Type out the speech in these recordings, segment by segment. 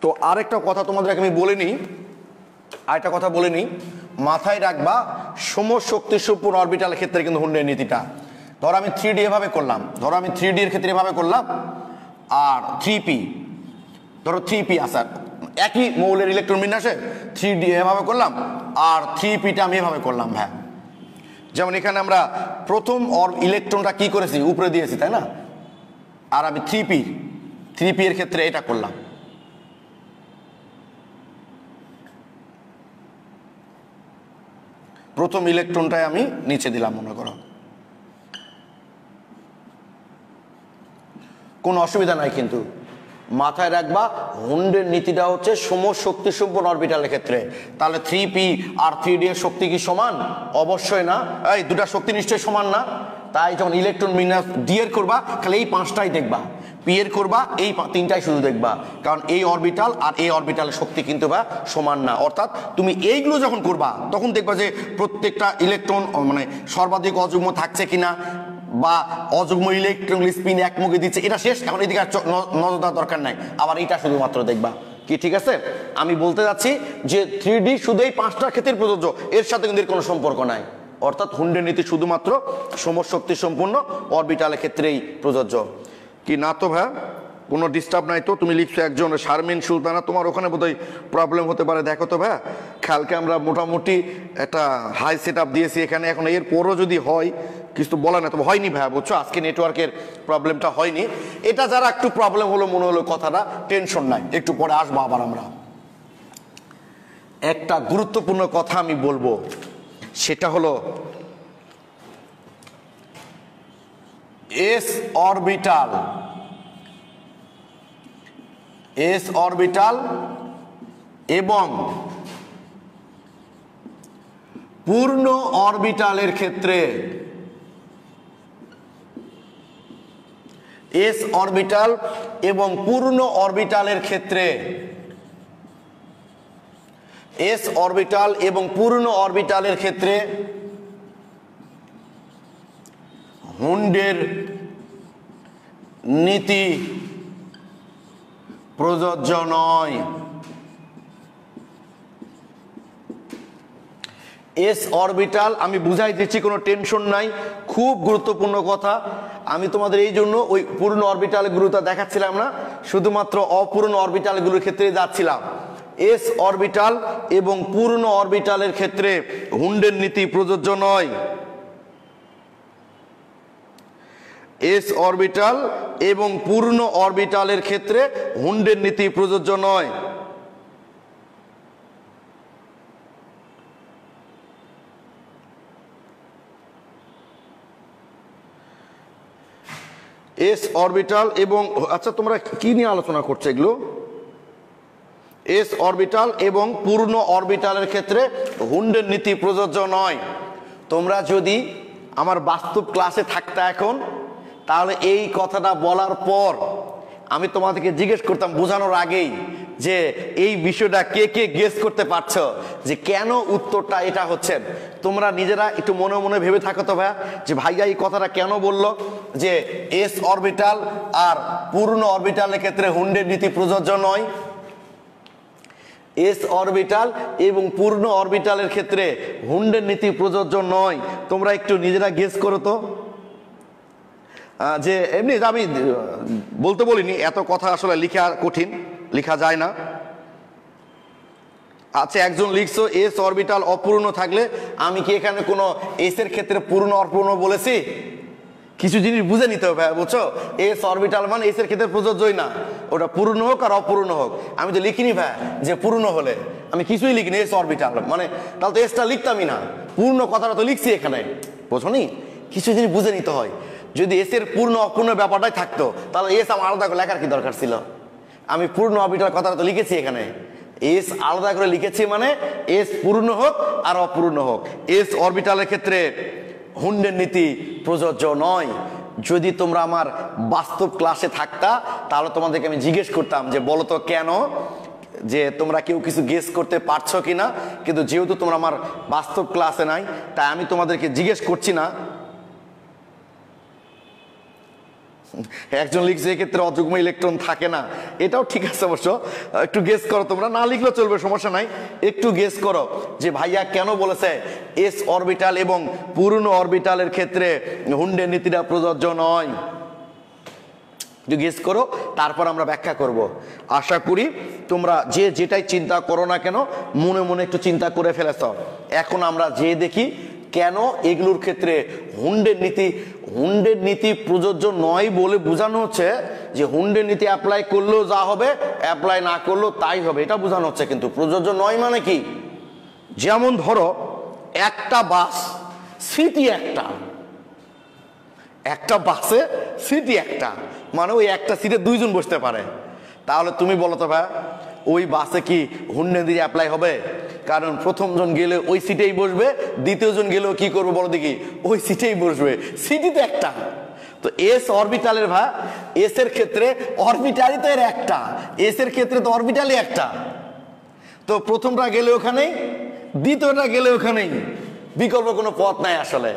তো আরেকটা কথা তোমাদেরকে আমি বলে নিই, আরেকটা কথা বলে নিই, মাথায় রাখবা সমশক্তি সম্পূর্ণ অরবিটালের ক্ষেত্রে কিন্তু হুন্ডের নীতিটা। ধরো আমি 3D এভাবে করলাম, ধরো আমি 3D এর ক্ষেত্রে এভাবে করলাম, আর 3p, ধরো 3p আসার একই মৌলের ইলেকট্রন বিন্যাসে 3D এভাবে করলাম, আর 3pটা আমি এভাবে করলাম। হ্যাঁ, যেমন এখানে আমরা প্রথম ইলেকট্রনটা কি করেছি, উপরে দিয়েছি, তাই না? আর আমি 3p এর ক্ষেত্রে এটা করলাম। প্রথম ইলেকট্রনটাই আমি নিচে দিলাম, মনে করো, কোনো অসুবিধা নাই। কিন্তু মাথায় রাখবা হুন্ডের নীতিটা হচ্ছে সমশক্তি সম্পন্ন অরবিটালের ক্ষেত্রে। তাহলে 3p আর 3d এর শক্তি কি সমান? অবশ্যই না। এই দুটা শক্তি নিশ্চয়ই সমান না। তাই যখন ইলেকট্রন বিন্যাস d এর করবা, খালি এই 5টাই দেখবা, p এর করবা এই 3টাই শুধু দেখবা, কারণ এই অরবিটাল আর এই অরবিটালের শক্তি কিন্তু বা সমান না। অর্থাৎ তুমি এইগুলো যখন করবা তখন দেখবা যে প্রত্যেকটা ইলেকট্রন মানে সর্বাধিক অযুগ্ম থাকছে কিনা, বা অযুগ্ম ইলেকট্রন স্পিন একমুখী দিচ্ছে, এটা শেষ। এখন এদিকে আর নজর দেওয়ার দরকার নাই, আবার এটা শুধুমাত্র দেখবা। কি ঠিক আছে? আমি বলতে যাচ্ছি যে 3D শুধু এই 5টা ক্ষেত্রে প্রযোজ্য, এর সাথে কিন্তু এর কোনো সম্পর্ক নাই। অর্থাৎ হুন্ডের নীতি শুধুমাত্র সমশক্তি সম্পূর্ণ অরবিটালের ক্ষেত্রেই প্রযোজ্য। কি না তো ভাই, কোনো ডিস্টার্ব নাই তো? তুমি লিখছো একজন শারমিন সুলতানা, তোমার ওখানে বোধহয় প্রবলেম হতে পারে। দেখো তো ভাই, কালকে আমরা মোটামুটি একটা হাই সেট আপ দিয়েছি এখানে, এখন এর পরও যদি হয় কিছু বলা না, তবে হয়নি ভাই, বুঝছো, আজকে নেটওয়ার্কের প্রবলেমটা হয়নি। এটা যারা একটু প্রবলেম হলো মনে হলো কথাটা, টেনশন নাই, একটু পরে আসবো আবার আমরা। একটা গুরুত্বপূর্ণ কথা আমি বলবো, সেটা হলো এস অরবিটাল এবং পূর্ণ অরবিটালের ক্ষেত্রে, এস অরবিটাল এবং পূর্ণ অরবিটালের ক্ষেত্রে, এস অরবিটাল এবং পূর্ণ অরবিটালের ক্ষেত্রে হুন্ডের নীতি প্রযোজ্য নয়। এস অরবিটাল আমি বুঝাই দিচ্ছি, কোনো টেনশন নাই, খুব গুরুত্বপূর্ণ কথা। আমি তোমাদের এই জন্য ওই পূর্ণ অরবিটালগুলোটা দেখাচ্ছিলাম না, শুধুমাত্র অপূর্ণ অরবিটালগুলোর ক্ষেত্রে যাচ্ছিলাম। এস অরবিটাল এবং পূর্ণ অরবিটালের ক্ষেত্রে হুন্ডের নীতি প্রযোজ্য নয়। এস অরবিটাল এবং পূর্ণ অরবিটালের ক্ষেত্রে হুন্ডের নীতি প্রযোজ্য নয়। এস অরবিটাল এবং, আচ্ছা তোমরা কি নিয়ে আলোচনা করছো এগুলো? এস অরবিটাল এবং পূর্ণ অরবিটালের ক্ষেত্রে হুন্ডের নীতি প্রযোজ্য নয়। তোমরা যদি আমার বাস্তব ক্লাসে থাকতে এখন, তাহলে এই কথাটা বলার পর আমি তোমাদেরকে জিজ্ঞেস করতাম বোঝানোর আগেই যে এই বিষয়টা কে কে গেস করতে পারছো যে কেন উত্তরটা এটা হচ্ছে। তোমরা নিজেরা একটু মনে মনে ভেবে থাকো তো ভাইয়া, যে ভাইয়া এই কথাটা কেন বললো যে এস অরবিটাল আর পূর্ণ অরবিটালের ক্ষেত্রে হুন্ডের নীতি প্রযোজ্য নয়। এস অরবিটাল এবং পূর্ণ অরবিটালের ক্ষেত্রে হুন্ডের নীতি প্রযোজ্য নয়। তোমরা একটু নিজেরা গেস করো তো। যে এমনি আমি বলতে বলিনি, এত কথা আসলে লিখা কঠিন, লিখা যায় না। আচ্ছা, একজন লিখছো এস অরবিটাল অপূর্ণ থাকলে, আমি কি এখানে কোনো এস এর ক্ষেত্রে পূর্ণ অপূর্ণ বলেছি? কিছু জিনিস বুঝে নিতে হবে, বুঝছো? এস অরবিটাল মানে এস এর ক্ষেত্রে প্রযোজ্যই না, ওটা পূর্ণ হোক আর অপূর্ণ হোক। আমি তো লিখিনি ভাই যে পূর্ণ হলে, আমি কিছুই লিখিনি এস অরবিটাল মানে, তাহলে তো এসটা লিখতামই না, পূর্ণ কথাটা তো লিখছি এখানে, বুঝো নি? কিছু জিনিস বুঝে নিতে হয়। যদি এস এর পূর্ণ অপূর্ণ ব্যাপারটাই থাকতো, তাহলে এস আমার আলাদা করে লেখার কি দরকার ছিল? আমি পূর্ণ অরবিটাল কথাটা তো লিখেছি এখানে, এস আলাদা করে লিখেছি মানে এস পূর্ণ হোক আর অপূর্ণ হোক। এস অরবিটালের ক্ষেত্রে হুন্ডের নীতি প্রযোজ্য নয়। যদি তোমরা আমার বাস্তব ক্লাসে থাকতা, তাহলে তোমাদেরকে আমি জিজ্ঞেস করতাম যে বলো তো কেন, যে তোমরা কেউ কিছু গেস করতে পারছো কিনা। কিন্তু যেহেতু তোমরা আমার বাস্তব ক্লাসে নাই, তাই আমি তোমাদেরকে জিজ্ঞেস করছি না। একজন লিখছে এক্ষেত্রে অযুগ্ম ইলেকট্রন থাকে না, এটাও ঠিক আছে অবশ্য। একটু গেস করো, তোমরা না লিখলেও চলবে, সমস্যা নাই, একটু গেস করো যে ভাইয়া কেন বলেছে এস অরবিটাল এবং পূর্ণ অরবিটালের ক্ষেত্রে হুন্ডের নীতিটা প্রযোজ্য নয়। একটু গেস করো, তারপর আমরা ব্যাখ্যা করব। আশা করি তোমরা যে যেটাই চিন্তা করো না কেন মনে মনে একটু চিন্তা করে ফেলেছ। এখন আমরা যে দেখি কেন এগুলোর ক্ষেত্রে হুন্ডের নীতি প্রযোজ্য নয় বলে বোঝানো হচ্ছে যে হুন্ডের নীতি অ্যাপ্লাই করলেও যা হবে, অ্যাপ্লাই না করলেও তাই হবে, এটা বোঝানো হচ্ছে। কিন্তু প্রযোজ্য নয় মানে কি? যেমন ধরো একটা বাস সিটি একটা বাসে সিটি একটা, মানে ওই একটা সিটে দুইজন বসতে পারে। তাহলে তুমি বলো তো ভাই, ওই বাসে কি হুন্ডের নীতি অ্যাপ্লাই হবে? কারণ প্রথম জন গেলে ওই সিটেই বসবে, দ্বিতীয় জন গেলেও কি করবে বলো দেখি, ওই সিটেই বসবে, সিটি তো একটা। তো এস অরবিটালের ভাই, এস এর ক্ষেত্রে অরবিটালই তো এর একটা, এস এর ক্ষেত্রে তো অরবিটালই একটা। তো প্রথমটা গেলে ওখানেই, দ্বিতীয়টা গেলে ওখানেই, বিকল্প কোনো পথ নাই আসলে,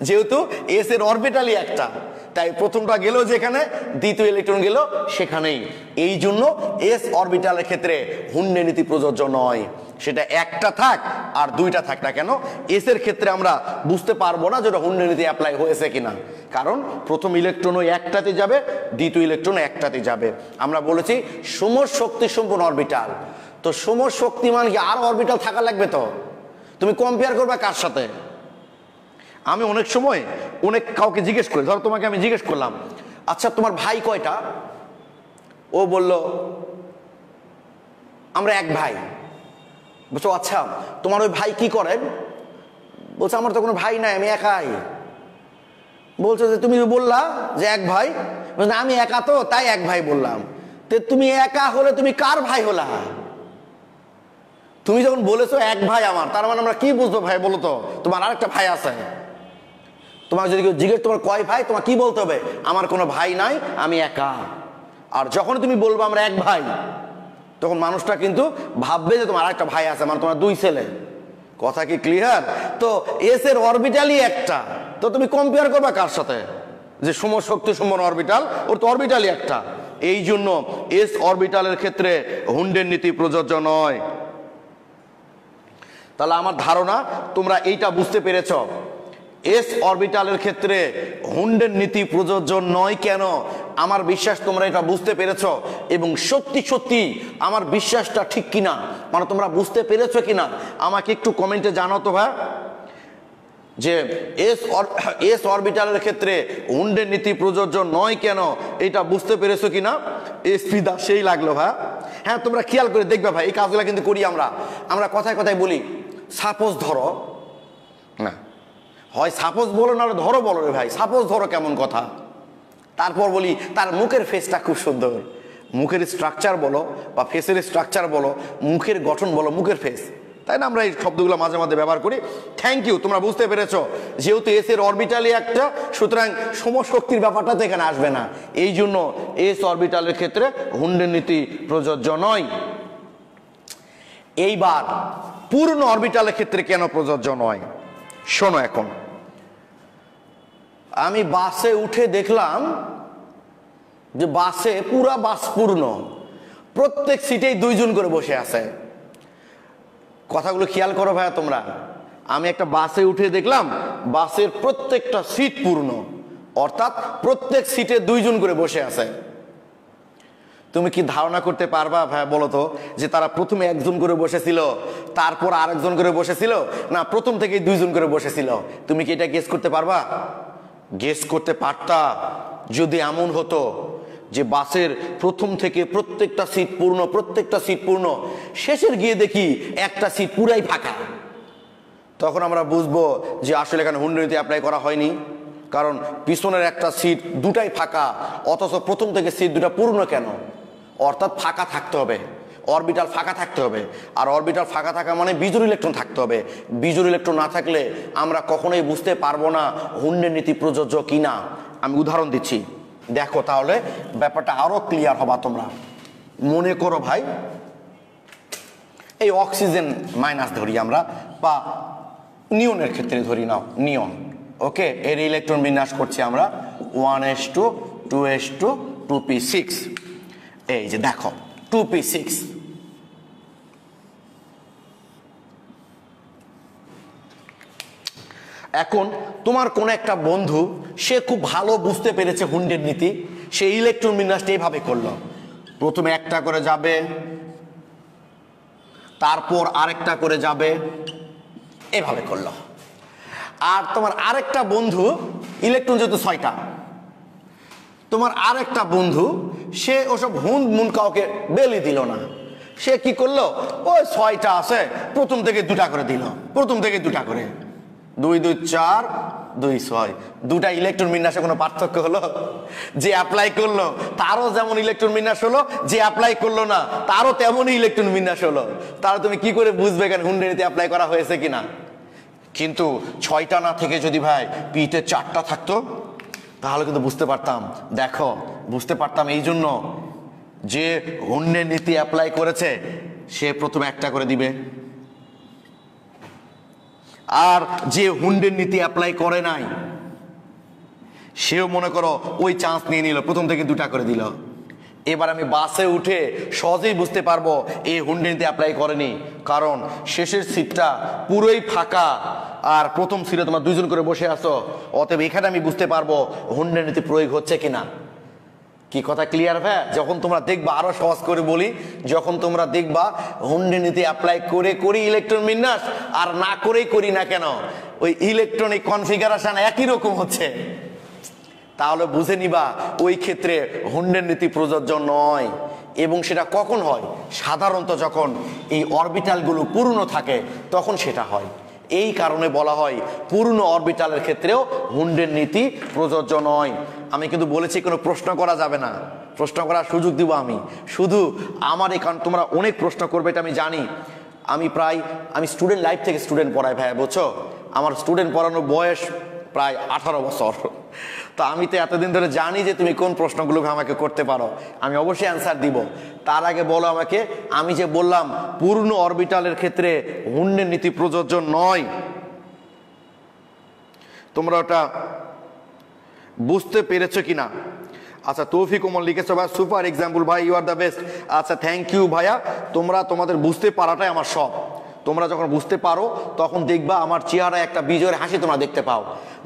যেহেতু এস এর অরবিটালই একটা। তাই প্রথমটা গেলেও যেখানে, দ্বিতীয় ইলেকট্রন গেল সেখানেই। এই জন্য এস অরবিটালের ক্ষেত্রে হুন্ডের নীতি প্রযোজ্য নয়। সেটা একটা থাক আর দুইটা থাক না কেন, এস এর ক্ষেত্রে আমরা বুঝতে পারবো না যেটা হুন্ডের নীতি অ্যাপ্লাই হয়েছে কিনা, কারণ প্রথম ইলেকট্রন ওই একটাতে যাবে, দ্বিতীয় ইলেকট্রন একটাতে যাবে। আমরা বলেছি সমশক্তি সম্পন্ন অরবিটাল। তো সমশক্তিমান কি আর অরবিটাল থাকা লাগবে? তো তুমি কম্পেয়ার করবে কার সাথে? আমি অনেক সময় কাউকে জিজ্ঞেস করি, ধরো তোমাকে আমি জিজ্ঞেস করলাম, আচ্ছা তোমার ভাই কয়টা? ও বলল আমরা এক ভাই। বলছো আচ্ছা তোমার ওই ভাই কি করেন? বলছে আমার তো কোনো ভাই নাই, আমি একাই। বলছো যে তুমি বললা যে এক ভাই, আমি একা তো তাই এক ভাই বললাম। তো তুমি একা হলে তুমি কার ভাই হলা? তুমি যখন বলেছো এক ভাই আমার, তার মানে আমরা কি বুঝবো ভাই বলো তো? তোমার আরেকটা ভাই আছে। তোমার যদি কেউ জিজ্ঞেস তোমার কয় ভাই, তোমার কি বলতে হবে? আমার কোনো ভাই নাই, আমি একা। আর যখন তুমি বলবো আমরা এক ভাই, তখন মানুষটা কিন্তু ভাববে যে তোমার আরেকটা ভাই আছে, মানে তোমার দুই ছেলে। কথা কি ক্লিয়ার? তো এস এর অরবিটালই একটা, তো তুমি কম্পেয়ার করবে কার সাথে? যে সমশক্তি সম্পন্ন অরবিটাল, ওর তো অরবিটালই একটা। এই জন্য এস অরবিটালের ক্ষেত্রে হুন্ডের নীতি প্রযোজ্য নয়। তাহলে আমার ধারণা তোমরা এইটা বুঝতে পেরেছ, এস অরবিটালের ক্ষেত্রে হুন্ডের নীতি প্রযোজ্য নয় কেন। আমার বিশ্বাস তোমরা এটা বুঝতে পেরেছ, এবং সত্যি সত্যি আমার বিশ্বাসটা ঠিক কিনা, মানে তোমরা বুঝতে পেরেছো কিনা আমাকে একটু কমেন্টে জানাও তো ভাই, যে এস অরবিটালের ক্ষেত্রে হুন্ডের নীতি প্রযোজ্য নয় কেন, এটা বুঝতে পেরেছো কিনা। এসপি দা সেই লাগলো ভাই। হ্যাঁ তোমরা খেয়াল করে দেখবে ভাই, এই কাজগুলো কিন্তু করি আমরা কথায় কথায় বলি সাপোজ ধরো, না হয় সাপোজ বলো না ধরো বলো রে ভাই, সাপোজ ধরো কেমন কথা। তারপর বলি তার মুখের ফেসটা খুব সুন্দর, মুখের স্ট্রাকচার বলো বা ফেসের স্ট্রাকচার বলো, মুখের গঠন বলো, মুখের ফেস, তাই না? আমরা এই শব্দগুলো মাঝে মাঝে ব্যবহার করি। থ্যাংক ইউ, তোমরা বুঝতে পেরেছো। যেহেতু এস এর অরবিটালই একটা, সুতরাং সমশক্তির ব্যাপারটা তো এখানে আসবে না। এই জন্য এস অরবিটালের ক্ষেত্রে হুন্ডের নীতি প্রযোজ্য নয়। এইবার পূর্ণ অরবিটালের ক্ষেত্রে কেন প্রযোজ্য নয় শোনো। এখন আমি বাসে উঠে দেখলাম যে বাসে পুরা বাস পূর্ণ, প্রত্যেক সিটেই দুইজন করে বসে আছে। কথাগুলো খেয়াল করো ভাইয়া তোমরা। আমি একটা বাসে উঠে দেখলাম বাসের প্রত্যেকটা সিট পূর্ণ, অর্থাৎ প্রত্যেক সিটে দুইজন করে বসে আছে। তুমি কি ধারণা করতে পারবা ভাইয়া বলো তো, যে তারা প্রথমে একজন করে বসেছিল, তারপর আরেকজন করে বসেছিল, না প্রথম থেকেই দুইজন করে বসেছিল? তুমি কি এটা গেস করতে পারবা? গেস করতে পারতা যদি এমন হতো যে বাসের প্রথম থেকে প্রত্যেকটা সিট পূর্ণ, শেষের গিয়ে দেখি একটা সিট পুরাই ফাঁকা, তখন আমরা বুঝবো যে আসলে এখানে হুন্ডের নীতি অ্যাপ্লাই করা হয়নি। কারণ পিছনের একটা সিট দুটাই ফাঁকা, অথচ প্রথম থেকে সিট দুটা পূর্ণ কেন? অর্থাৎ ফাঁকা থাকতে হবে, অরবিটাল ফাঁকা থাকতে হবে। আর অরবিটাল ফাঁকা থাকা মানে বিজোড় ইলেকট্রন থাকতে হবে। বিজোড় ইলেকট্রন না থাকলে আমরা কখনোই বুঝতে পারবো না হুন্ডের নীতি প্রযোজ্য কিনা। আমি উদাহরণ দিচ্ছি, দেখো, তাহলে ব্যাপারটা আরো ক্লিয়ার হবা তোমরা। মনে করো ভাই, এই অক্সিজেন মাইনাস ধরি আমরা, বা নিয়নের ক্ষেত্রে ধরি নাও নিয়ন, ওকে, এর ইলেকট্রন বিন্যাস করছি আমরা 1s2 2s2 2p6। এই যে দেখো 2p6। এখন তোমার কোন একটা বন্ধু সে খুব ভালো বুঝতে পেরেছে হুন্ডের নীতি, সে ইলেকট্রন বিন্যাসটা এইভাবে করলো, প্রথমে একটা করে যাবে, তারপর আরেকটা করে যাবে, এভাবে করলো। আর তোমার আরেকটা বন্ধু, ইলেকট্রন যেহেতু 6টা, তোমার আরেকটা বন্ধু সে ওসব হুন্ড মুন কাউকে বেলি দিল না, সে কি করলো, ওই 6টা আছে প্রথম থেকে 2টা করে দিল, প্রথম থেকে 2টা করে, 2 2 4 2 6। দুটা ইলেকট্রন বিন্যাসে কোনো পার্থক্য হলো? যে অ্যাপ্লাই করলো তারও যেমন ইলেকট্রন বিন্যাস হলো, যে অ্যাপ্লাই করলো না তারও তেমনই ইলেকট্রন বিন্যাস হলো। তাহলে তুমি কি করে বুঝবে কেন হুন্ডের নীতি অ্যাপ্লাই করা হয়েছে কিনা? কিন্তু 6টা না থেকে যদি ভাই পিতে 4টা থাকতো তাহলে কিন্তু বুঝতে পারতাম। দেখো বুঝতে পারতাম এই জন্য যে হুন্ডের নীতি অ্যাপ্লাই করেছে সে প্রথমে একটা করে দিবে, আর যে হুন্ডের নীতি অ্যাপ্লাই করে নাই সেও মনে করো ওই চান্স নিয়ে নিল, প্রথম থেকে 2টা করে দিল। এবার আমি বাসে উঠে সহজেই বুঝতে পারবো এই হুন্ডের নীতি অ্যাপ্লাই করেনি, কারণ শেষের সিটটা পুরোই ফাঁকা আর প্রথম সিটে তোমার 2 জন করে বসে আছো, অতএব এখানে আমি বুঝতে পারবো হুন্ডের নীতি প্রয়োগ হচ্ছে কিনা। কি কথা ক্লিয়ার ভাই? যখন তোমরা দেখবা, আরো সহজ করে বলি, যখন তোমরা দেখবা হুন্ডের নীতি অ্যাপ্লাই করে করি ইলেকট্রন বিন্যাস আর না করেই করি না কেন ওই ইলেকট্রনিক কনফিগারেশন একই রকম হচ্ছে, তাহলে বুঝে নিবা ওই ক্ষেত্রে হুন্ডের নীতি প্রযোজ্য নয়। এবং সেটা কখন হয়? সাধারণত যখন এই অরবিটালগুলো পূর্ণ থাকে তখন সেটা হয়। এই কারণে বলা হয় পূর্ণ অরবিটালের ক্ষেত্রেও হুন্ডের নীতি প্রযোজ্য নয়। আমি কিন্তু বলেছি কোনো প্রশ্ন করা যাবে না, প্রশ্ন করার সুযোগ দিব আমি শুধু আমার এই, কারণ তোমরা অনেক প্রশ্ন করবে এটা আমি জানি। আমি স্টুডেন্ট লাইফ থেকে স্টুডেন্ট পড়াই ভাই, বুঝছো? আমার স্টুডেন্ট পড়ানোর বয়স প্রায় 18 বছর। তো আমি তো এতদিন ধরে জানি যে তুমি কোন প্রশ্নগুলো আমাকে করতে পারো, আমি অবশ্যই অ্যান্সার দিব। তার আগে বলো আমাকে, আমি যে বললাম পূর্ণ অরবিটালের ক্ষেত্রে হুন্ডের নীতি প্রযোজ্য নয়, তোমরা ওটা বুঝতে পেরেছো কিনা? আচ্ছা তৌফিক ওমর লিখেছো ভাই, সুপার এক্সাম্পল ভাই, ইউ আর দ্য বেস্ট। আচ্ছা থ্যাংক ইউ ভাইয়া, তোমাদের বুঝতে পারাটাই আমার সব। তোমরা যখন বুঝতে পারো তখন দেখবা আমার চেহারায় একটা বিজয়ের হাসি তোমরা দেখতে পাও।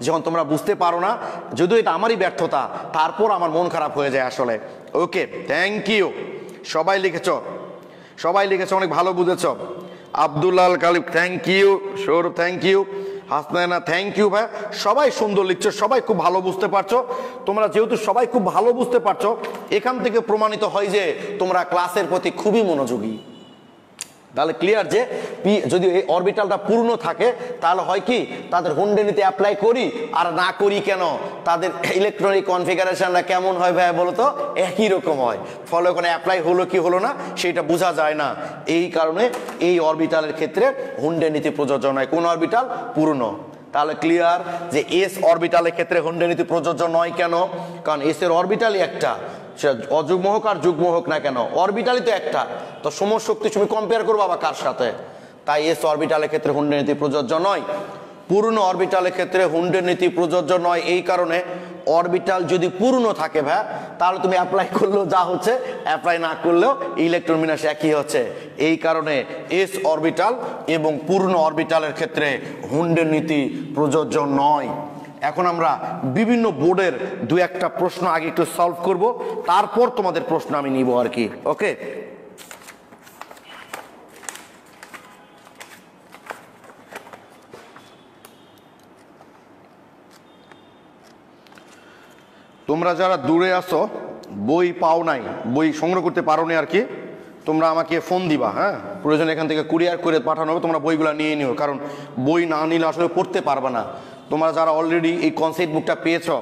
যখন তোমরা বুঝতে পারো না, যদিও এটা আমারই ব্যর্থতা, তারপর আমার মন খারাপ হয়ে যায় আসলে। ওকে থ্যাংক ইউ, সবাই লিখেছো, অনেক ভালো বুঝেছো। Abdullah Kalib thank you, Sourav thank you, Hasnaina thank you ভাই, সবাই সুন্দর লিখছো, সবাই খুব ভালো বুঝতে পারছো। তোমরা যেহেতু সবাই খুব ভালো বুঝতে পারছো, এখান থেকে প্রমাণিত হয় যে তোমরা ক্লাসের প্রতি খুবই মনোযোগী। তাহলে ক্লিয়ার যে যদি এই অরবিটালটা পূর্ণ থাকে তাহলে হয় কি, তাদের হুন্ডের নীতি অ্যাপ্লাই করি আর না করি কেন তাদের ইলেকট্রনিক কনফিগারেশনটা কেমন হয় ভাই বলো তো? একই রকম হয়। ফলে ওখানে অ্যাপ্লাই হলো কি হলো না সেটা বোঝা যায় না। এই কারণে এই অরবিটালের ক্ষেত্রে হুন্ডের নীতি প্রযোজ্য নয়। কোন অরবিটাল? পূর্ণ। তাহলে ক্লিয়ার যে এস অরবিটালের ক্ষেত্রে হুন্ডের নীতি প্রযোজ্য নয় কেন? কারণ এস এর অরবিটালই একটা, সে অযুগ্ম হোক আর যুগ্ম হোক না কেন, অরবিটালই তো একটা। তো সমশক্তি তুমি কম্পেয়ার করবো আবার কার সাথে? তাই এস অরবিটালের ক্ষেত্রে হুন্ডের নীতি প্রযোজ্য নয়। পূর্ণ অরবিটালের ক্ষেত্রে হুন্ডের নীতি প্রযোজ্য নয় এই কারণে, অরবিটাল যদি পূর্ণ থাকে ভাই তাহলে তুমি অ্যাপ্লাই করলেও যা হচ্ছে, অ্যাপ্লাই না করলেও ইলেকট্রন বিন্যাস একই হচ্ছে। এই কারণে এস অরবিটাল এবং পূর্ণ অরবিটালের ক্ষেত্রে হুন্ডের নীতি প্রযোজ্য নয়। এখন আমরা বিভিন্ন বোর্ডের 2-1টা প্রশ্ন আগে একটু সলভ করব, তারপর তোমাদের প্রশ্ন আমি নিব আর কি। ওকে, তোমরা যারা দূরে আসো, বই পাও নাই, বই সংগ্রহ করতে পারো নি আর কি, তোমরা আমাকে ফোন দিবা। হ্যাঁ, প্রয়োজন এখান থেকে কুরিয়ার করে পাঠানো হবে, তোমরা বইগুলো নিয়ে নিও, কারণ বই না নিলে আসলে পড়তে পারবে না। তোমরা যারা অলরেডি এই কনসেপ্ট বুকটা পেয়েছো,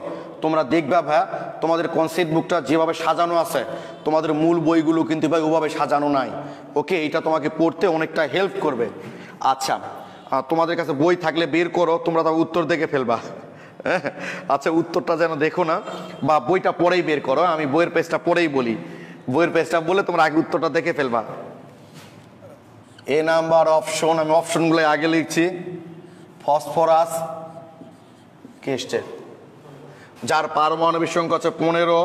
তোমরা দেখবা ভাই তোমাদের কনসেপ্ট বুকটা যেভাবে সাজানো আছে, তোমাদের মূল বইগুলো কিন্তু ভাই ওভাবে সাজানো নাই। ওকে, এটা তোমাকে পড়তে অনেকটা হেল্প করবে। আচ্ছা, তোমাদের কাছে বই থাকলে বের করো, তোমরা তো উত্তর দেখে ফেলবা। আচ্ছা, উত্তরটা যেন দেখো না, বা বইটা পড়েই বের করো, আমি বইয়ের পেজটা পড়েই বলি, বইয়ের পেজটা বলে তোমরা আগে উত্তরটা দেখে ফেলবা। এ নাম্বার অপশন, আমি অপশনগুলো আগে লিখছি। ফসফরাস, কি এসছে? যার পারমাণবিক সংখ্যা হচ্ছে 15।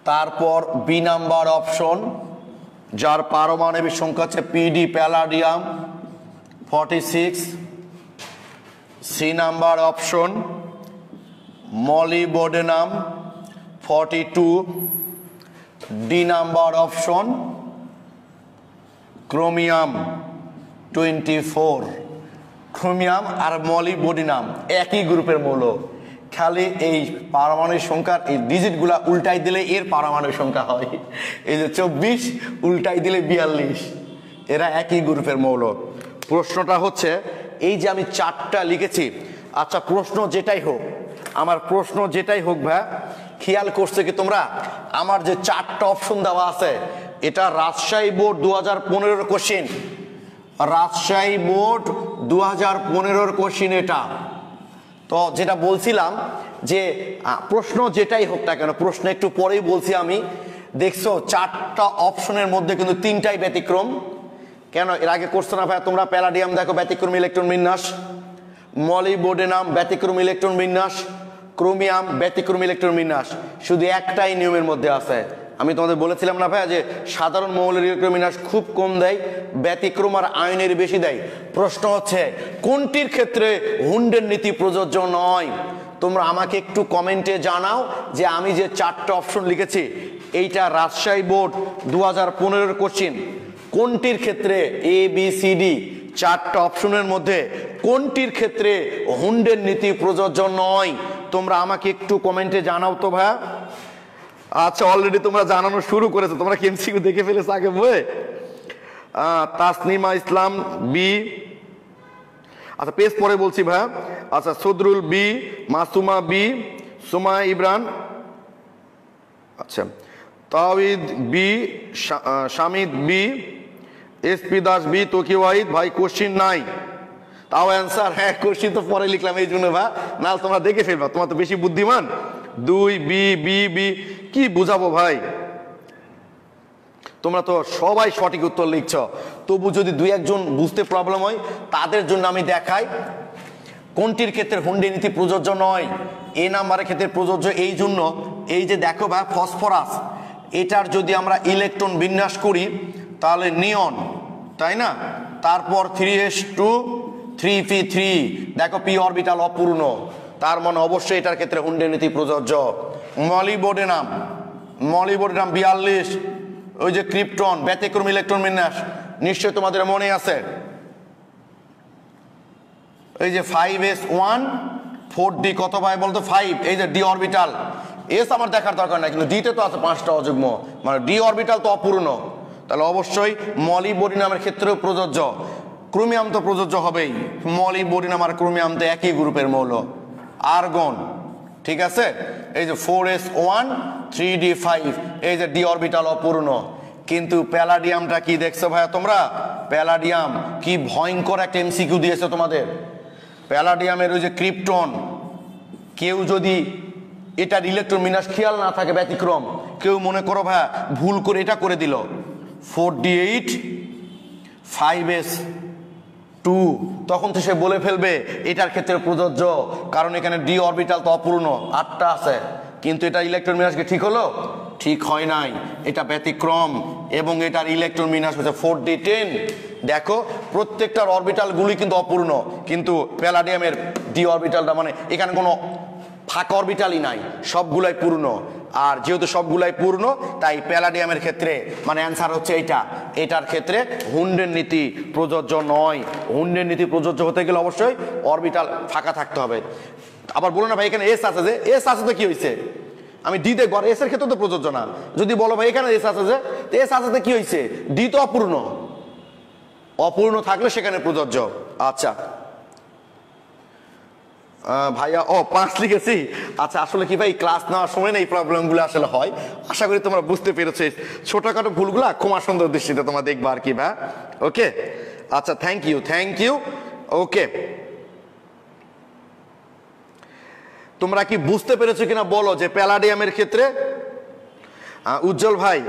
তারপর বি নাম্বার অপশন, যার পারমাণবিক সংখ্যা হচ্ছে PD palladium 46। C number option molybdenum 42। D number option chromium 24। Chromium আর মলিবডেনাম একই গ্রুপের মৌল, খালি এই পারমাণবিক সংখ্যার এই ডিজিটগুলা উল্টাই দিলে এর পারমাণবিক সংখ্যা হয়। এই যে 24 উল্টাই দিলে 42, এরা একই গ্রুপের মৌল। প্রশ্নটা হচ্ছে এই যে আমি 4টা লিখেছি, আচ্ছা প্রশ্ন যেটাই হোক, আমার প্রশ্ন যেটাই হোক ভাই, খেয়াল করছে কি তোমরা আমার যে 4টা অপশন দেওয়া আছে, এটা Rajshahi board 2015 question, Rajshahi board 2015 question এটা। তো যেটা বলছিলাম যে প্রশ্ন যেটাই হোক না কেন, প্রশ্ন একটু পরেই বলছি আমি, দেখছো 4টা অপশনের মধ্যে কিন্তু 3টাই ব্যতিক্রম। কেন এর আগে করছো না ভাই তোমরা? প্যালাডিয়াম দেখো ব্যতিক্রম ইলেকট্রন বিন্যাস, মলিবডেনাম ব্যতিক্রম ইলেকট্রন বিন্যাস, ক্রোমিয়াম ব্যতিক্রম ইলেকট্রন বিন্যাস, শুধু একটাই নিয়মের মধ্যে আছে। আমি তোমাদের বলেছিলাম না ভাই যে সাধারণ মৌলের ইলেকট্রন বিন্যাস খুব কম দেয়, ব্যতিক্রম আর আয়নের বেশি দেয়। প্রশ্ন হচ্ছে কোনটির ক্ষেত্রে হুন্ডের নীতি প্রযোজ্য নয়? তোমরা আমাকে একটু কমেন্টে জানাও যে আমি যে 4টা অপশন লিখেছি এইটা রাজশাহী বোর্ড 2015 কোশ্চেন, কোনটির ক্ষেত্রে এ বি সি ডি 4টা অপশনের মধ্যে কোনটির ক্ষেত্রে হুন্ডের নীতি প্রযোজ্য নয়? তোমরা আমাকে একটু কমেন্টে জানাও তো ভাই। আচ্ছা অলরেডি তোমরা জানানো শুরু করেছো, তোমরা এমসিকিউ দেখে ফেলেছো আগে বই। তাসনিমা ইসলাম বি, আচ্ছা পেজ পরে বলছি ভাই। আচ্ছা সদরুল বি, মাসুমা বি, সুমায়া ইমরান, আচ্ছা তাওহিদ বি, শামিদ বি, এসপি দাস বি, তোকি ওয়াহিদ ভাই কোশ্চিন নাই, তাও অ্যান্সার হ্যাঁ কোশ্চিন তো পরে লিখলাম এই জন্য ভাই, না তোমরা দেখে ফেলবা, তোমার তো বেশি বুদ্ধিমান। 2 বি বি বি, কি বুঝাবো ভাই, তোমরা তো সবাই সঠিক উত্তর লিখছ, তবু যদি 2-1 বুঝতে প্রবলেম হয় তাদের জন্য আমি দেখাই কোনটির ক্ষেত্রে হুন্ডি নীতি প্রযোজ্য নয়। এ নাম্বারের ক্ষেত্রে প্রযোজ্য এই জন্য, এই যে দেখো ভাই ফসফরাস, এটার যদি আমরা ইলেকট্রন বিন্যাস করি তাহলে নিয়ন, তাই না, তারপর 3s2 3p3, দেখো পি অরবিটাল অপূর্ণ, তার মানে অবশ্যই এটার ক্ষেত্রে হুন্ডি নীতি প্রযোজ্য। মলিবডেনাম, মলিবডেনাম 42, ওই যে ক্রিপ্টন ব্যতিক্রম ইলেকট্রন বিন্যাস, নিশ্চয় তোমাদের মনে আছে। এই যে 5s1 4d কত ভাই বলতো 5, এই যে ডি অরবিটাল, এস আমার দেখার দরকার নাই, কিন্তু ডিতে তো আছে 5টা অযুগ্ম, মানে ডি অরবিটাল তো অপূর্ণ, তাহলে অবশ্যই মলিবডেনামের ক্ষেত্রেও প্রযোজ্য। ক্রোমিয়াম তো প্রযোজ্য হবেই, মলিবডেনাম আর ক্রোমিয়াম তো একই গ্রুপের মৌল। আর্গন, ঠিক আছে, এই যে 4s1 3d5, এই যে ডি অরবিটাল অপূর্ণ। কিন্তু প্যালাডিয়ামটা কি দেখছো ভাইয়া তোমরা? প্যালাডিয়াম কি ভয়ঙ্কর একটা এমসিকিউ দিয়েছে তোমাদের। প্যালাডিয়ামের ওই যে ক্রিপ্টন, কেউ যদি এটার ইলেকট্রন বিন্যাস খেয়াল না থাকে ব্যতিক্রম, কেউ মনে করো ভাইয়া ভুল করে এটা করে দিল 4d8 5s2, তখন তো সে বলে ফেলবে এটার ক্ষেত্রে প্রযোজ্য, কারণ এখানে ডি অরবিটাল তো অপূর্ণ 8টা আছে, কিন্তু এটা ইলেকট্রন বিন্যাস কি ঠিক হলো? ঠিক হয় নাই, এটা ব্যতিক্রম, এবং এটার ইলেকট্রন বিন্যাস হচ্ছে 4d10। দেখো প্রত্যেকটার অরবিটাল গুলি কিন্তু অপূর্ণ, কিন্তু প্যালাডিয়ামের ডি অরবিটালটা মানে এখানে কোনো ফাঁকা অরবিটালই নাই, সবগুলাই পূর্ণ। আর যেহেতু সবগুলাই পূর্ণ তাই প্যালাডিয়ামের ক্ষেত্রে মানে অ্যান্সার হচ্ছে এইটা, এটার ক্ষেত্রে হুন্ডের নীতি প্রযোজ্য নয়। হুন্ডের নীতি প্রযোজ্য হতে গেলে অবশ্যই অরবিটাল ফাঁকা থাকতে হবে। আবার বলো না ভাই এখানে এস আছে, যে এস আছে তো কি হয়েছে, আমি ডি দেখবো, আর এস এর ক্ষেত্রে তো প্রযোজ্য না। যদি বলো ভাই এখানে এস আছে, যে এস আছে তো কি হয়েছে, ডি তো অপূর্ণ, অপূর্ণ থাকলে সেখানে প্রযোজ্য। আচ্ছা ভাইয়া ও 5 লিখেছি, আচ্ছা আসলে কি ভাই ক্লাস নেওয়ার সময় না এই প্রবলেমগুলো আসলে হয়, আশা করি তোমরা বুঝতে পেরেছো, ছোটখাটো ভুলগুলা ক্ষমা সুন্দর দৃষ্টিতে তোমরা দেখবা আর কি ভাই। ওকে আচ্ছা থ্যাংক ইউ। ওকে তোমরা কি বুঝতে পেরেছো কিনা বলো যে প্যালাডিয়ামের ক্ষেত্রে? উজ্জ্বল ভাই,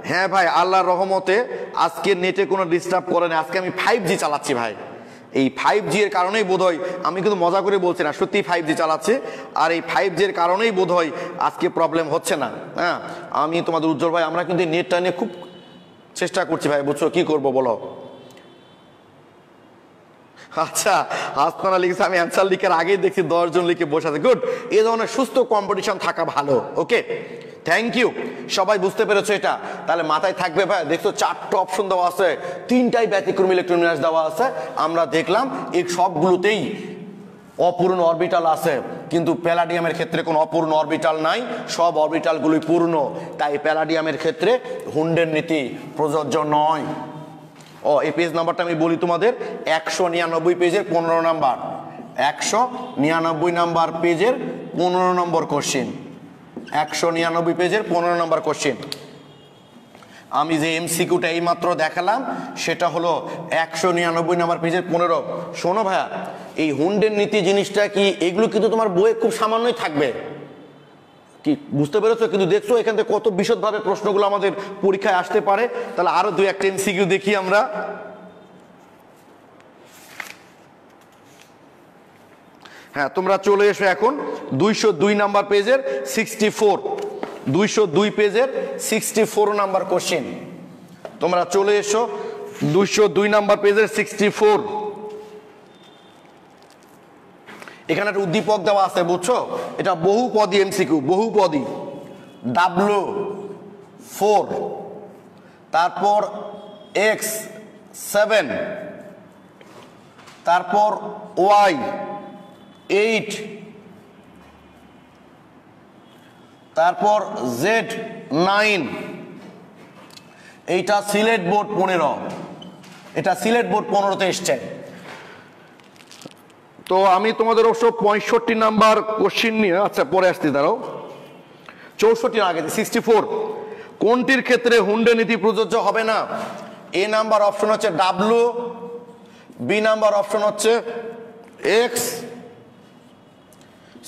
হ্যাঁ ভাই আল্লাহর রহমতে আজকে নেটে কোনো ডিস্টার্ব করে না, আজকে আমি 5G চালাচ্ছি ভাই, এই 5G এর কারণেই বোধহয়, আমি কিন্তু মজা করে বলছি না, সত্যি 5G চালাচ্ছে, আর এই 5G এর কারণেই বোধহয় আজকে প্রবলেম হচ্ছে না। হ্যাঁ, আমি তোমাদের উজ্জ্বল ভাই, আমরা কিন্তু নেটটা নিয়ে খুব চেষ্টা করছি ভাই, বুঝছো, কি করব বলো। আচ্ছা, হাসপানা লিখেছে, আমি অ্যান্সার লিখার আগেই দেখছি 10 জন লিখে বসে আছে। গুড, এই ধরনের সুস্থ কম্পিটিশন থাকা ভালো। ওকে, থ্যাংক ইউ, সবাই বুঝতে পেরেছো এটা। তাহলে মাথায় থাকবে ভাই, দেখছো 4টা অপশন দেওয়া আছে, 3টাই ব্যতিক্রমী ইলেকট্রন বিন্যাস দেওয়া আছে। আমরা দেখলাম এই সবগুলোতেই অপূর্ণ অরবিটাল আছে, কিন্তু প্যালাডিয়ামের ক্ষেত্রে কোনো অপূর্ণ অরবিটাল নাই, সব অরবিটালগুলোই পূর্ণ। তাই প্যালাডিয়ামের ক্ষেত্রে হুন্ডের নীতি প্রযোজ্য নয়। ও, এই পেজ নাম্বারটা আমি বলি তোমাদের, 199 পেজের 15 নাম্বার, 199 নাম্বার পেজের 15 নম্বর কোশ্চেন, 199 পেজের 15 নম্বর কোশ্চেন। আমি যে এমসিকিউটা এই মাত্র দেখালাম সেটা হলো 199 নাম্বার পেজের 15। শোনো ভাইয়া, এই হুন্ডের নীতি জিনিসটা কি, এগুলো কিন্তু তোমার বইয়ে খুব সামান্যই থাকবে, কি বুঝতে পেরেছো? কিন্তু দেখছো এখান থেকে কত বিশদভাবে প্রশ্নগুলো আমাদের পরীক্ষায় আসতে পারে। তাহলে আরো 2-1টা এমসিকিউ দেখি আমরা। হ্যাঁ, তোমরা চলে এসো এখন 202 নাম্বার পেজের 64, 202 পেজের 64 নাম্বার কোশ্চেন। তোমরা চলে এসো 202 নাম্বার পেজের 64। এখানে একটা উদ্দীপক দেওয়া আছে, বুঝছো, এটা বহুপদী এমসিকিউ, বহুপদী। W4, তারপর X7, তারপর Y8, তারপর Z9। এইটা সিলেট বোর্ড 15, এটা সিলেট বোর্ড 15তে এসছে। তো আমি তোমাদের অবশ্য 65 নাম্বার কোশ্চিন নিয়ে, আচ্ছা পরে আসছি, দাঁড়াও, 64 আগে 64। কোনটির ক্ষেত্রে হুন্ডে নীতি প্রযোজ্য হবে না? এ নাম্বার অপশন হচ্ছে W, বি নাম্বার অপশন হচ্ছে X,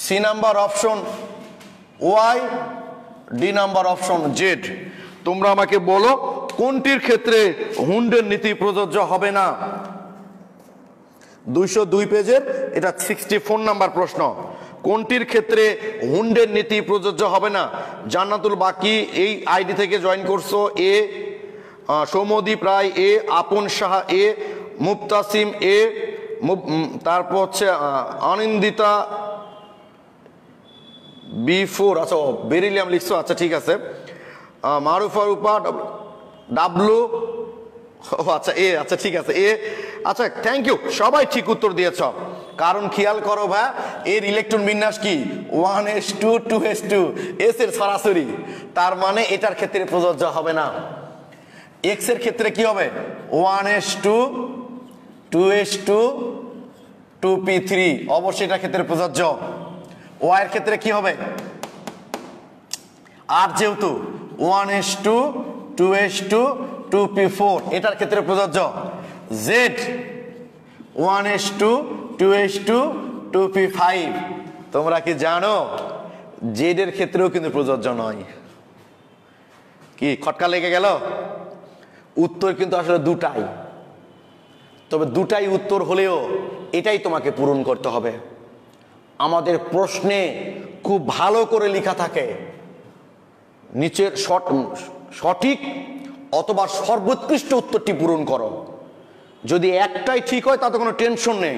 C number option Y, D number option Z। তোমরা আমাকে বলো কোনটির ক্ষেত্রে হুন্ডের নীতি প্রযোজ্য হবে না। 202 পেজের এটা 64 নাম্বার প্রশ্ন। কোনটির ক্ষেত্রে হুন্ডের নীতি প্রযোজ্য হবে না? জান্নাতুল বাকি এই আইডি থেকে জয়েন করছো, এ, সৌমদীপ রায় এ, আপন সাহা এ, মুফতাসিম এ, তারপর হচ্ছে আনন্দিতা B4, আচ্ছা বেরিলিয়াম লিখছো, আচ্ছা ঠিক আছে, মারুফা রূপা ডাব্লু, আচ্ছা এ, আচ্ছা ঠিক আছে এ, আচ্ছা থ্যাংক ইউ, সবাই ঠিক উত্তর দিয়েছ। কারণ খেয়াল করো ভাই, এর ইলেকট্রন বিন্যাস কি 1s2 2s2, এস এর সরাসরি, তার মানে এটার ক্ষেত্রে প্রযোজ্য হবে না। এক্স এর ক্ষেত্রে কি হবে 1s2 2s2 2p3, অবশ্যই এটার ক্ষেত্রে প্রযোজ্য। ওয়াই এর ক্ষেত্রে কি হবে, আর যেহেতু 1s2 2s2 2p4, এটার ক্ষেত্রে প্রযোজ্য। জেড 1s2 2s2 2p5, তোমরা কি জানো জেড এর ক্ষেত্রেও কিন্তু প্রযোজ্য নয়। কি খটকা লেগে গেল? উত্তর কিন্তু আসলে দুটাই, তবে দুটাই উত্তর হলেও এটাই তোমাকে পূরণ করতে হবে। আমাদের প্রশ্নে খুব ভালো করে লেখা থাকে নিচের সঠিক অথবা সর্বোৎকৃষ্ট উত্তরটি পূরণ করো। যদি একটাই ঠিক হয় তাতে কোনো টেনশন নেই,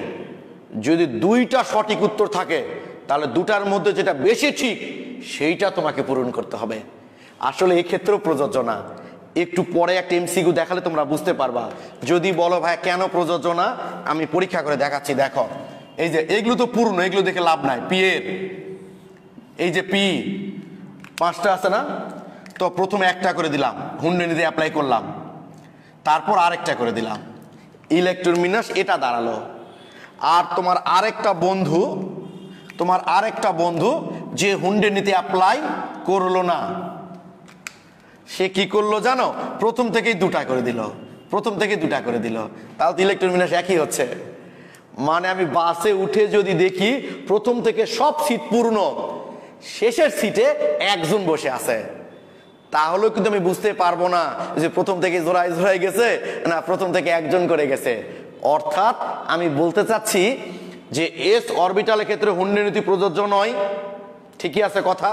যদি দুইটা সঠিক উত্তর থাকে তাহলে দুটার মধ্যে যেটা বেশি ঠিক সেইটা তোমাকে পূরণ করতে হবে। আসলে এই ক্ষেত্রেও প্রযোজ্য না, একটু পরে একটা এমসিকিউ দেখালে তোমরা বুঝতে পারবা। যদি বলো ভাই কেন প্রযোজ্য না, আমি পরীক্ষা করে দেখাচ্ছি। দেখো এই যে এগুলো তো পূর্ণ, এগুলো দেখে লাভ নাই। পি এর এই যে পি 5টা আছে না, তো প্রথমে একটা করে দিলাম, হুন্ডে নীতি অ্যাপ্লাই করলাম, তারপর আরেকটা করে দিলাম, ইলেকট্রন বিন্যাস এটা দাঁড়ালো। আর তোমার আরেকটা বন্ধু যে হুন্ডে নীতি অ্যাপ্লাই করলো না, সে কি করলো জানো, প্রথম থেকেই দুটা করে দিল, তাহলে ইলেকট্রন বিন্যাস একই হচ্ছে। মানে আমি বাসে উঠে যদি দেখি প্রথম থেকে সব সিট পূর্ণ, শেষের সিটে একজন বসে আছে, তাহলেও কিন্তু আমি বুঝতে পারবো না যে প্রথম থেকে জোড়ায় গেছে না প্রথম থেকে একজন করে গেছে। অর্থাৎ আমি বলতে চাচ্ছি যে এস অরবিটালের ক্ষেত্রে হুন্ডের নীতি প্রযোজ্য নয়, ঠিকই আছে কথা।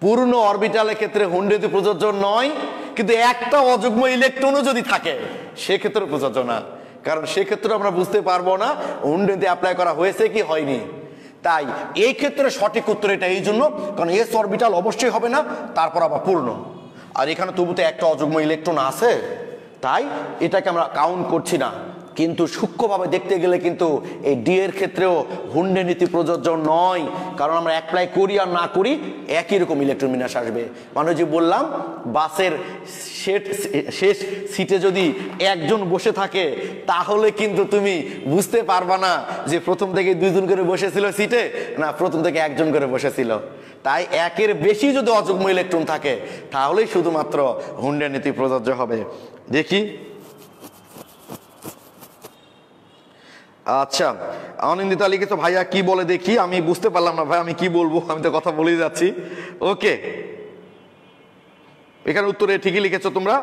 পূর্ণ অরবিটালের ক্ষেত্রে হুন্ডের নীতি প্রযোজ্য নয়, কিন্তু একটা অযুগ্ম ইলেকট্রনও যদি থাকে সেক্ষেত্রে প্রযোজ্য না, কারণ সেক্ষেত্রে আমরা বুঝতে পারবো না হুন্ডের নীতি অ্যাপ্লাই করা হয়েছে কি হয়নি। তাই এই ক্ষেত্রে সঠিক উত্তর এটা এই জন্য, কারণ এস অরবিটাল অবশ্যই হবে না, তারপর আবার পূর্ণ, আর এখানে তবুতে একটা অযুগ্ম ইলেকট্রন আছে, তাই এটাকে আমরা কাউন্ট করছি না। কিন্তু সূক্ষ্মভাবে দেখতে গেলে কিন্তু এই ডি এর ক্ষেত্রেও হুন্ডের নীতি প্রযোজ্য নয়, কারণ আমরা অ্যাপ্লাই করি আর না করি একই রকম ইলেকট্রন বিন্যাস আসবে। মানে যে বললাম বাসের শেষ সিটে যদি একজন বসে থাকে তাহলে কিন্তু তুমি বুঝতে পারবা না যে প্রথম থেকে দুইজন করে বসেছিল সিটে, না প্রথম থেকে একজন করে বসেছিল। তাই একের বেশি যদি অযুগ্ম ইলেকট্রন থাকে তাহলেই শুধুমাত্র হুন্ডের নীতি প্রযোজ্য হবে। দেখি, আচ্ছা অনিন্দিতা লিখেছো ভাইয়া কি বলে দেখি, আমি বুঝতে পারলাম না ভাই আমি কি বলবো, আমি তো কথা বলেই যাচ্ছি। ওকে, এখানে উত্তরে ঠিকই লিখেছো তোমরা,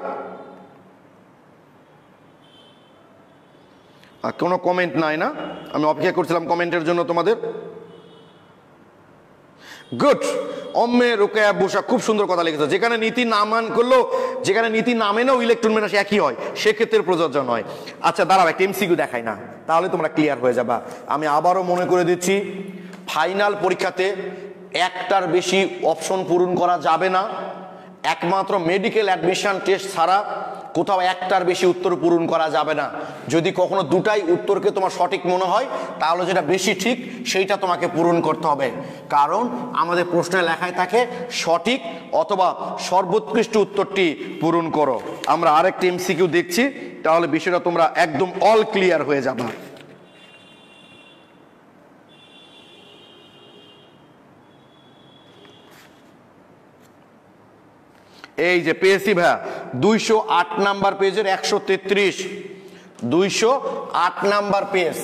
কোনো কমেন্ট নাই না, আমি অপেক্ষা করছিলাম কমেন্টের জন্য তোমাদের। গুড, অম্মে রোকেয়া বসা খুব সুন্দর কথা লিখেছো, যেখানে নীতি নামান করলো, যেখানে নীতি নামে নাও ইলেকট্রন বিন্যাস একই হয় সেক্ষেত্রে প্রযোজ্য নয়। আচ্ছা দাঁড়াও একটা এমসিকিউ দেখাই না, তাহলে তোমরা ক্লিয়ার হয়ে যাবা। আমি আবারও মনে করে দিচ্ছি, ফাইনাল পরীক্ষাতে একটার বেশি অপশন পূরণ করা যাবে না, একমাত্র মেডিকেল অ্যাডমিশন টেস্ট ছাড়া কোথাও একটার বেশি উত্তর পূরণ করা যাবে না। যদি কখনো দুটাই উত্তরকে তোমার সঠিক মনে হয় তাহলে যেটা বেশি ঠিক সেইটা তোমাকে পূরণ করতে হবে, কারণ আমাদের প্রশ্নে লেখায় থাকে সঠিক অথবা সর্বোৎকৃষ্ট উত্তরটি পূরণ করো। আমরা আরেকটি এমসিকিউ দেখছি, তাহলে বিষয়টা তোমরা একদম অল ক্লিয়ার হয়ে যাবে। এই যে পেয়েছি ভাইয়া 208 নাম্বার পেজের 133, 208 নাম্বার পেজ,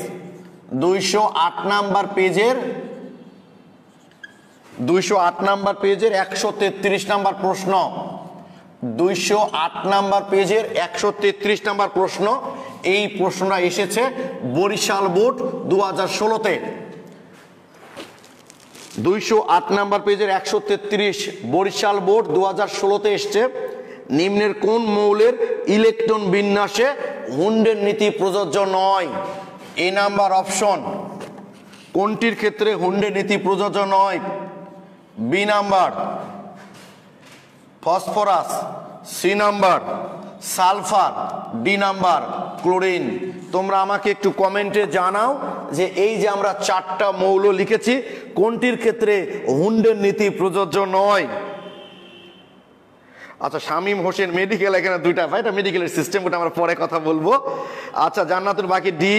208 নাম্বার পেজের 208 নাম্বার পেজের 133 নাম্বার প্রশ্ন, 208 নাম্বার পেজের 133 নাম্বার প্রশ্ন। এই প্রশ্নটা এসেছে বরিশাল বোর্ড 2016-তে। 208 নাম্বার পেজের 133 বরিশাল বোর্ড 2016-তে এসছে। নিম্নের কোন মৌলের ইলেকট্রন বিন্যাসে হুন্ডের নীতি প্রযোজ্য নয়? এ নাম্বার অপশন কোনটির ক্ষেত্রে হুন্ডের নীতি প্রযোজ্য নয়? B number phosphorus, C number sulphur, D number chlorine. তোমরা আমাকে একটু কমেন্টে জানাও যে এই যে আমরা চারটা মৌল লিখেছি কোনটির ক্ষেত্রে হুন্ডের নীতি প্রযোজ্য নয়। আচ্ছা শামীম হোসেন মেডিকেল, এখানে দুইটা ভাই, এটা মেডিকেলের সিস্টেম, ওটা আমরা পরে কথা বলবো। আচ্ছা জান্নাতুল বাকি ডি,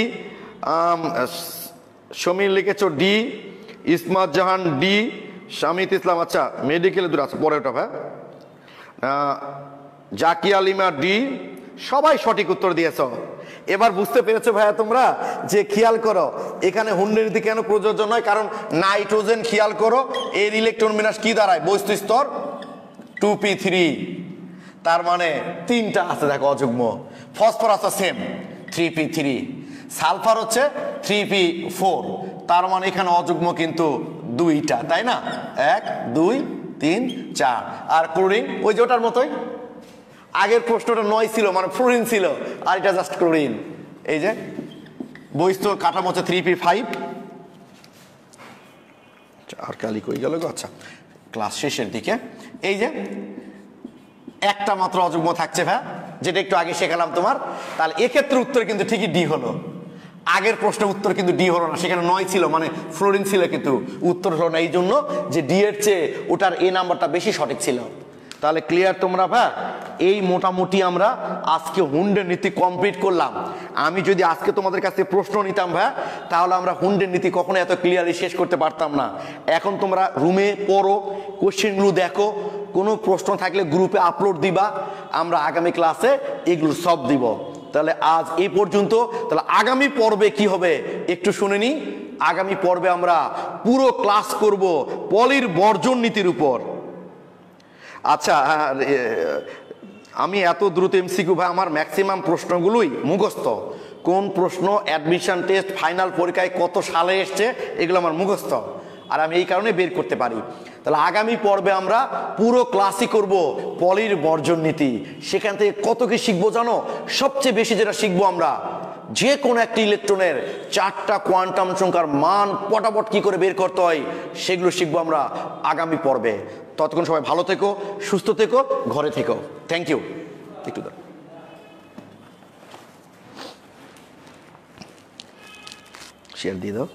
সমীর লিখেছো ডি, ইসমাত জাহান ডি, শামিত ইসলাম আচ্ছা মেডিকেলে দুটো আছে পরে ওটা ভাই, জাকিয়া লিমা ডি, সবাই সঠিক উত্তর দিয়েছ। এবার বুঝতে পেরেছো ভাইয়া তোমরা যে খেয়াল করো এখানে হুন্ডের নীতি কেন প্রযোজ্য নয়, কারণ নাইট্রোজেন খেয়াল করো এর ইলেকট্রন বিন্যাস কি দাঁড়ায়, বস্তু স্তর 2p3, তার মানে তিনটা আছে দেখো অযুগ্ম। ফসফরাস সেম 3p3, সালফার হচ্ছে 3p4, তার মানে এখানে অযুগ্ম কিন্তু দুইটা, তাই না? 1 2 3 4। আর ক্লোরিন ওই যে ওটার মতোই, আগের প্রশ্নটা 9 ছিল মানে ফ্লোরিন ছিল, আর এটা জাস্ট ক্লোরিন। এই যে বহিস্থ কাঠামো হচ্ছে 3p5। আর কালি কই গেল গো? আচ্ছা ক্লাস শেষের দিকে এই যে একটা মাত্র অযুগ্ম থাকছে ভাই, যেটা একটু আগে শেখালাম তোমার। তাহলে এক্ষেত্রে উত্তর কিন্তু ঠিকই ডি হলো, আগের প্রশ্নের উত্তর কিন্তু ডি হলো না, সেখানে 9 ছিল মানে ফ্লোরিন ছিল কিন্তু উত্তর হলো না, এই জন্য যে ডি এর চেয়ে ওটার এ নাম্বারটা বেশি সঠিক ছিল। তাহলে ক্লিয়ার তোমরা ভাই? এই মোটামুটি আমরা আজকে হুন্ডের নীতি কমপ্লিট করলাম। আমি যদি আজকে তোমাদের কাছে প্রশ্ন নিতাম ভাই, তাহলে আমরা হুন্ডের নীতি কখনো এত ক্লিয়ারলি শেষ করতে পারতাম না। এখন তোমরা রুমে পড়ো, কোশ্চেনগুলো দেখো, কোনো প্রশ্ন থাকলে গ্রুপে আপলোড দিবা, আমরা আগামী ক্লাসে এগুলো সব দিব। তাহলে আজ এই পর্যন্ত। তাহলে আগামী পর্বে কি হবে একটু শুনে নি। আগামী পর্বে আমরা পুরো ক্লাস করব পলির বর্জন নীতির উপর। আচ্ছা আমি এত দ্রুত এমসিকিউ ভাই, আমার ম্যাক্সিমাম প্রশ্নগুলোই মুখস্থ, কোন প্রশ্ন অ্যাডমিশন টেস্ট ফাইনাল পরীক্ষায় কত সালে এসছে এগুলো আমার মুখস্থ, আর আমি এই কারণে বের করতে পারি। তাহলে আগামী পর্বে আমরা পুরো ক্লাসই করব পলির বর্জন নীতি। সেখান থেকে কত কি শিখবো জানো? সবচেয়ে বেশি যেটা শিখবো আমরা, যে কোনো একটি ইলেকট্রনের 4টা কোয়ান্টাম সংখ্যার মান পটাপট কি করে বের করতে হয় সেগুলো শিখবো আমরা আগামী পর্বে। ততক্ষণ সবাই ভালো থেকো, সুস্থ থেকো, ঘরে থেকো। Thank you. একটু দাও, শেয়ার দিয়ে দাও।